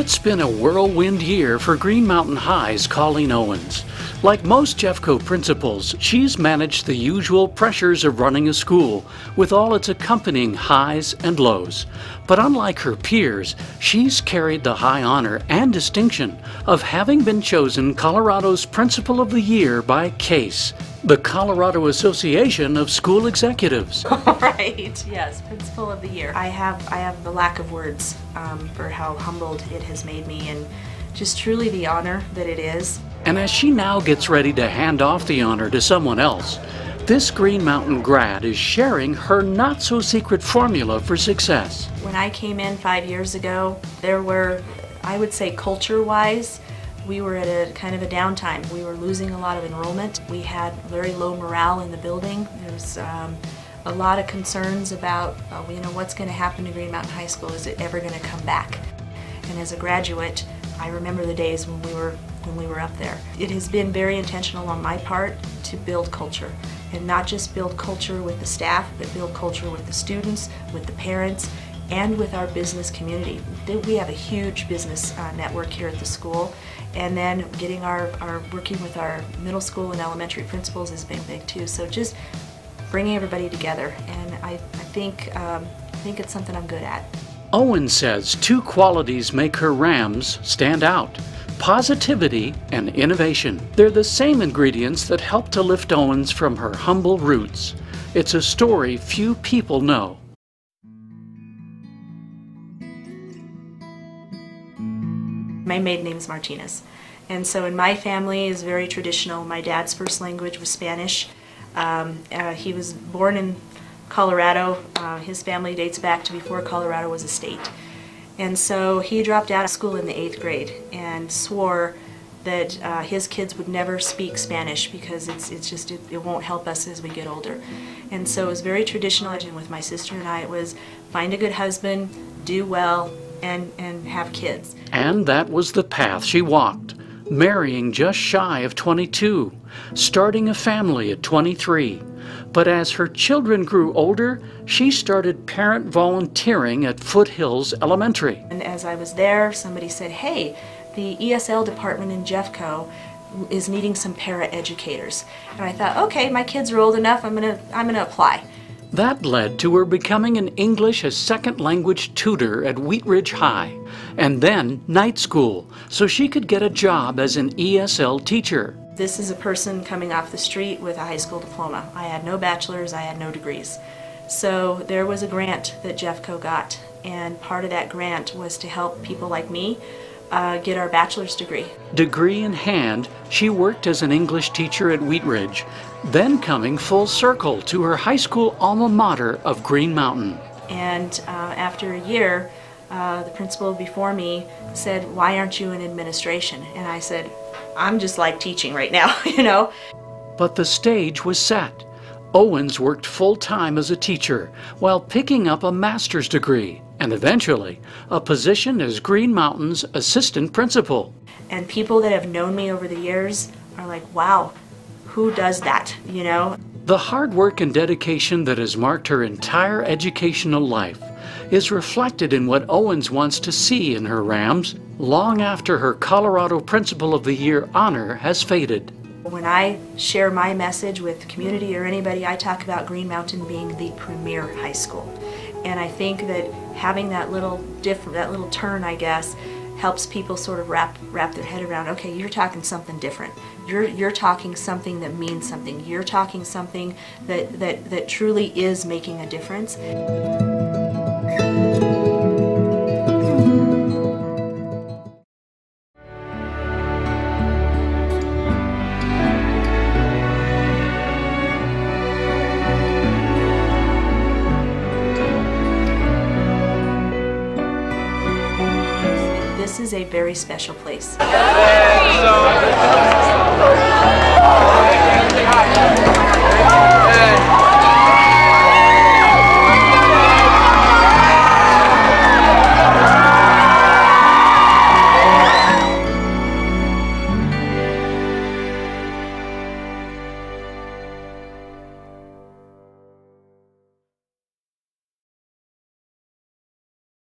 It's been a whirlwind year for Green Mountain High's Colleen Owens. Like most Jeffco principals, she's managed the usual pressures of running a school, with all its accompanying highs and lows. But unlike her peers, she's carried the high honor and distinction of having been chosen Colorado's Principal of the Year by CASE, the Colorado Association of School Executives. Right, yes, Principal of the Year. I have the lack of words for how humbled it has made me, and just truly the honor that it is. And as she now gets ready to hand off the honor to someone else, this Green Mountain grad is sharing her not-so-secret formula for success. When I came in 5 years ago, there were, I would say culture-wise, we were at a kind of a downtime. We were losing a lot of enrollment. We had very low morale in the building. There was a lot of concerns about, what's going to happen to Green Mountain High School? Is it ever going to come back? And as a graduate, I remember the days when we were up there. It has been very intentional on my part to build culture, and not just build culture with the staff, but build culture with the students, with the parents, and with our business community. We have a huge business network here at the school, and then getting working with our middle school and elementary principals has been big too. So just bringing everybody together, and I think it's something I'm good at. Owens says two qualities make her Rams stand out: positivity and innovation. They're the same ingredients that help to lift Owens from her humble roots. It's a story few people know. My maiden name is Martinez, and so in my family is very traditional. My dad's first language was Spanish. He was born in Colorado. His family dates back to before Colorado was a state. And so he dropped out of school in the 8th grade and swore that his kids would never speak Spanish because it won't help us as we get older. And so it was very traditional. And with my sister and I, it was find a good husband, do well, and have kids. And that was the path she walked, marrying just shy of 22, starting a family at 23. But as her children grew older, she started parent volunteering at Foothills Elementary. And as I was there, somebody said, hey, the ESL department in Jeffco is needing some para-educators. And I thought, okay, my kids are old enough, I'm gonna apply. That led to her becoming an English as second language tutor at Wheat Ridge High, and then night school, so she could get a job as an ESL teacher. This is a person coming off the street with a high school diploma. I had no bachelor's, I had no degrees. So there was a grant that Jeffco got, and part of that grant was to help people like me get our bachelor's degree. Degree in hand, she worked as an English teacher at Wheat Ridge, then coming full circle to her high school alma mater of Green Mountain. And after a year, the principal before me said, why aren't you in administration? And I said, I'm just like teaching right now, you know. But the stage was set. Owens worked full-time as a teacher while picking up a master's degree and eventually a position as Green Mountain's assistant principal. And people that have known me over the years are like, wow, who does that, you know? The hard work and dedication that has marked her entire educational life is reflected in what Owens wants to see in her Rams long after her Colorado Principal of the Year honor has faded. When I share my message with community or anybody, I talk about Green Mountain being the premier high school. And I think that having that little turn, I guess, helps people sort of wrap their head around, okay, you're talking something different. You're talking something that means something. You're talking something that truly is making a difference. This is a very special place. Hey.